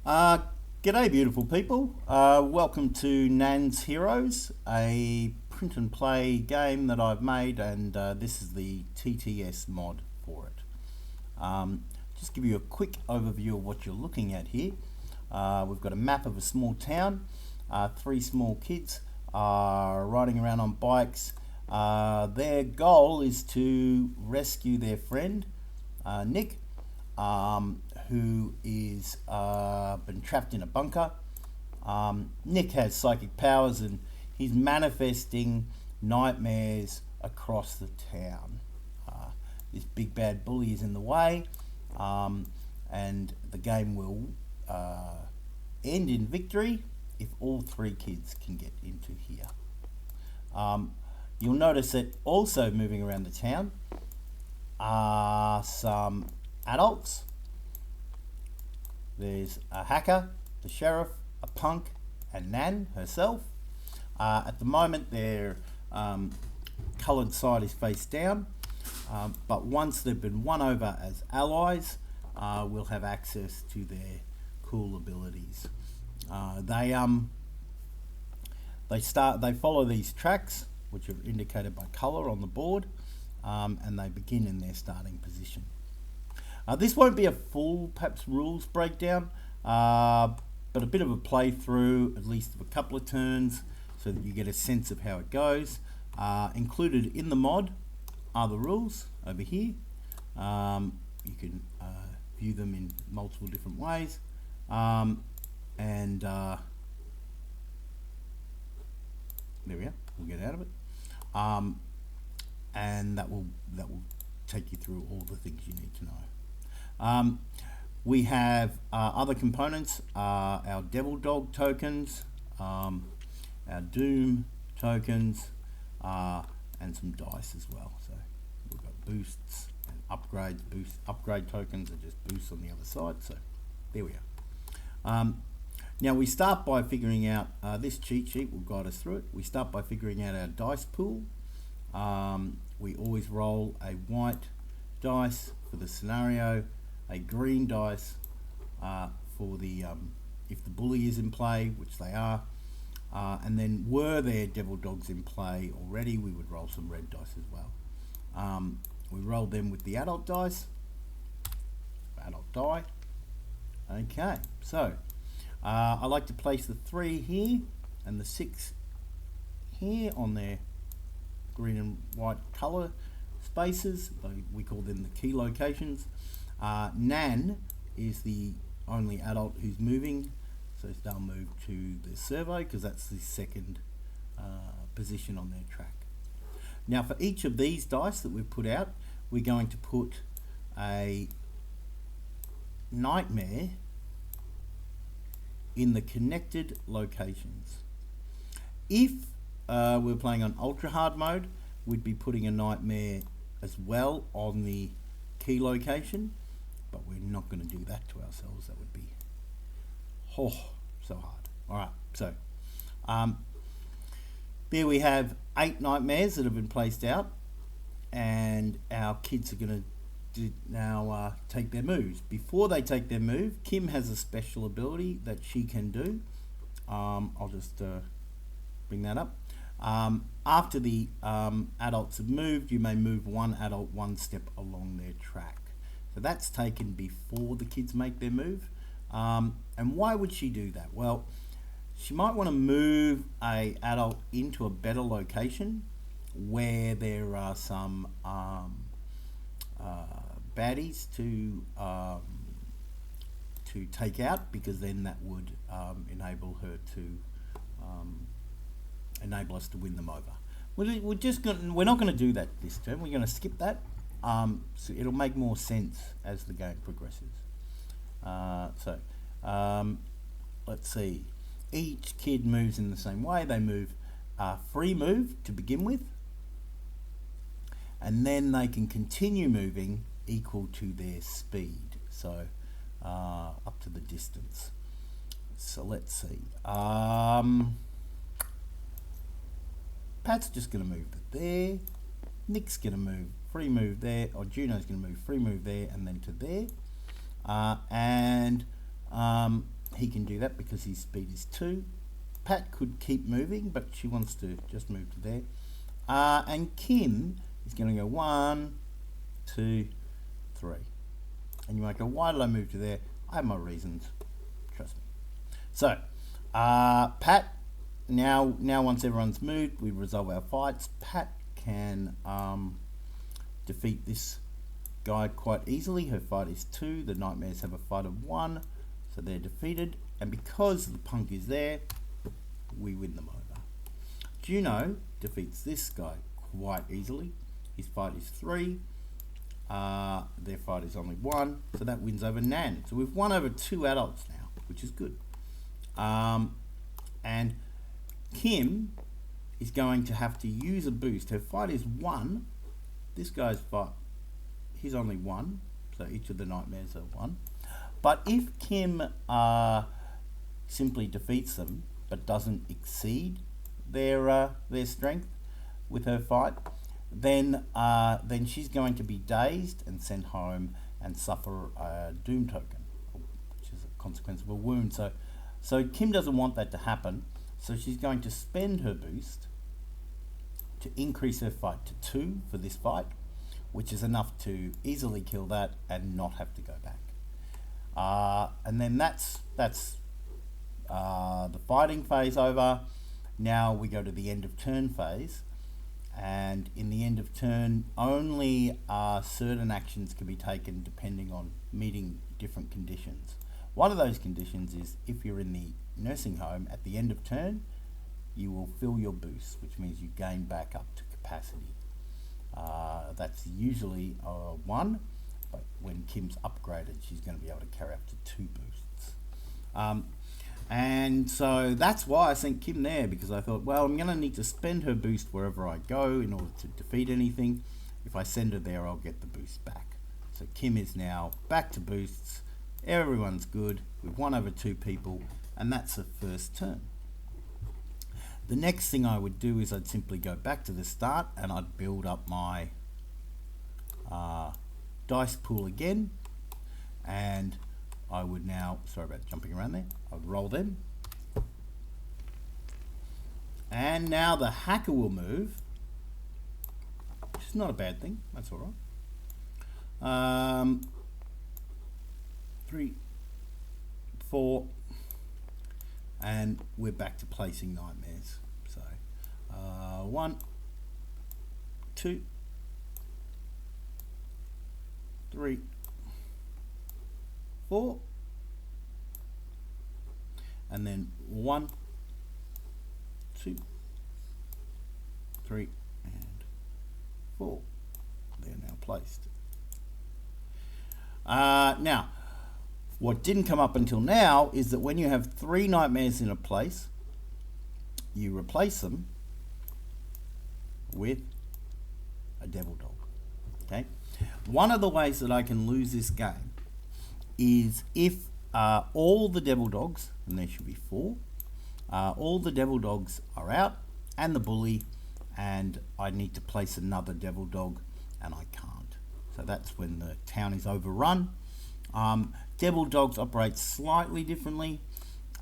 Uh, G'day, beautiful people. Welcome to Nan's Heroes, a print and play game that I've made, and this is the TTS mod for it. Just give you a quick overview of what you're looking at here. We've got a map of a small town. Three small kids are riding around on bikes. Their goal is to rescue their friend, Nick, who is been trapped in a bunker. Nick has psychic powers and he's manifesting nightmares across the town. This big bad bully is in the way, and the game will end in victory if all three kids can get into here. You'll notice that also moving around the town are some adults. There's a hacker, the sheriff, a punk, and Nan herself. At the moment, their coloured side is face down, but once they've been won over as allies, we'll have access to their cool abilities. They follow these tracks, which are indicated by colour on the board, and they begin in their starting position. This won't be a full, perhaps, rules breakdown, but a bit of a playthrough, at least of a couple of turns, so that you get a sense of how it goes. Included in the mod are the rules over here. You can view them in multiple different ways, and there we are. We'll get out of it, and that will take you through all the things you need to know. We have other components, our Devil Dog tokens, our Doom tokens, and some dice as well. So we've got boosts and upgrades. Upgrade tokens are just boosts on the other side. So there we are. Now we start by figuring out, this cheat sheet will guide us through it. We start by figuring out our dice pool. We always roll a white dice for the scenario, a green dice for the if the bully is in play, which they are, and then were there devil dogs in play already, we would roll some red dice as well. We rolled them with the adult dice, adult die. Okay, so I like to place the 3 here and the 6 here on their green and white colour spaces. We call them the key locations. Nan is the only adult who's moving, so they'll move to the servo because that's the second position on their track. Now for each of these dice that we've put out, we're going to put a nightmare in the connected locations. If we're playing on ultra hard mode, we'd be putting a nightmare as well on the key location, but we're not going to do that to ourselves. That would be so hard. Alright, so there we have 8 nightmares that have been placed out, and our kids are going to now take their moves. Before they take their move, Kim has a special ability that she can do. I'll just bring that up. After the adults have moved, you may move one adult 1 step along their track. So that's taken before the kids make their move. And why would she do that? Well, she might want to move a adult into a better location where there are some baddies to take out, because then that would enable her to enable us to win them over. We're not going to do that this turn. We're going to skip that. So it'll make more sense as the game progresses. Let's see. Each kid moves in the same way. They move free move to begin with, and then they can continue moving equal to their speed. So up to the distance. So let's see. Pat's just going to move to there. Nick's going to move free move there, or Juno's going to move free move there and then to there. And he can do that because his speed is 2. Pat could keep moving, but she wants to just move to there. And Kim is going to go 1, 2, 3. And you might go, why did I move to there? I have my reasons. Trust me. So, Pat, now once everyone's moved, we resolve our fights. Pat can defeat this guy quite easily. Her fight is 2. The Nightmares have a fight of 1. So they're defeated. And because the punk is there, we win them over. Juno defeats this guy quite easily. His fight is 3. Their fight is only 1. So that wins over Nan. So we've won over 2 adults now, which is good. And Kim is going to have to use a boost. Her fight is 1. This guy's fight, he's only 1. So each of the Nightmares are 1. But if Kim simply defeats them, but doesn't exceed their strength with her fight, then she's going to be dazed and sent home and suffer a doom token, which is a consequence of a wound. So Kim doesn't want that to happen. So she's going to spend her boost to increase her fight to 2 for this fight, which is enough to easily kill that and not have to go back. And then that's the fighting phase over. Now we go to the end of turn phase, and in the end of turn, only certain actions can be taken depending on meeting different conditions. One of those conditions is if you're in the nursing home at the end of turn, you will fill your boost, which means you gain back up to capacity. That's usually 1, but when Kim's upgraded, she's going to be able to carry up to 2 boosts. And so that's why I sent Kim there, because I thought, well, I'm going to need to spend her boost wherever I go in order to defeat anything. If I send her there, I'll get the boost back. So Kim is now back to boosts. Everyone's good. We've won over 2 people, and that's the first turn. The next thing I would do is I'd simply go back to the start and I'd build up my dice pool again, and I would now, sorry about jumping around there, I would roll them. And now the hacker will move, which is not a bad thing, that's all right. 3, 4, and we're back to placing Nightmares. So 1, 2, 3, 4, and then 1, 2, 3, and 4. They're now placed. Now, what didn't come up until now is that when you have 3 Nightmares in a place, you replace them with a Devil Dog. Okay. One of the ways that I can lose this game is if all the Devil Dogs, and there should be 4, all the Devil Dogs are out and the bully, and I need to place another Devil Dog and I can't. So that's when the town is overrun. Devil Dogs operate slightly differently.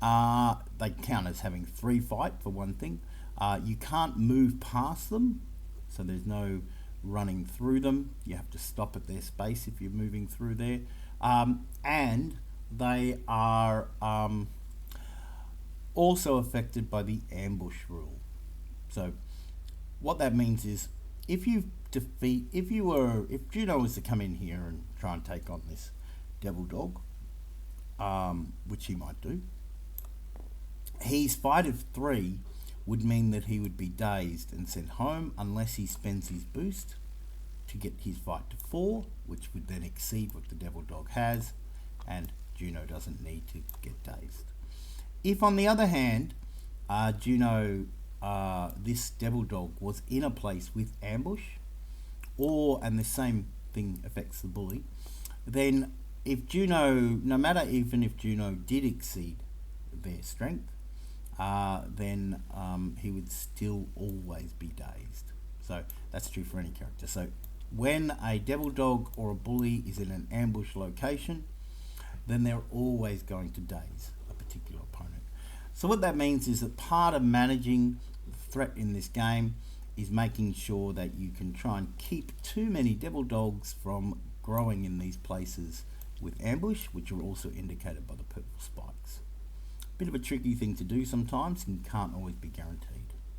They count as having 3 fight for one thing. You can't move past them, so there's no running through them. You have to stop at their space if you're moving through there. And they are also affected by the ambush rule. So what that means is if Juno was to come in here and try and take on this Devil Dog, which he might do, his fight of 3 would mean that he would be dazed and sent home unless he spends his boost to get his fight to 4, which would then exceed what the Devil Dog has, and Juno doesn't need to get dazed. If on the other hand, this Devil Dog was in a place with ambush, and the same thing affects the bully, then if Juno, even if Juno did exceed their strength, then he would still always be dazed. So that's true for any character. So when a Devil Dog or a bully is in an ambush location, then they're always going to daze a So what that means is that part of managing the threat in this game is making sure that you can try and keep too many devil dogs from growing in these places with ambush, which are also indicated by the purple spikes. Bit of a tricky thing to do sometimes and can't always be guaranteed.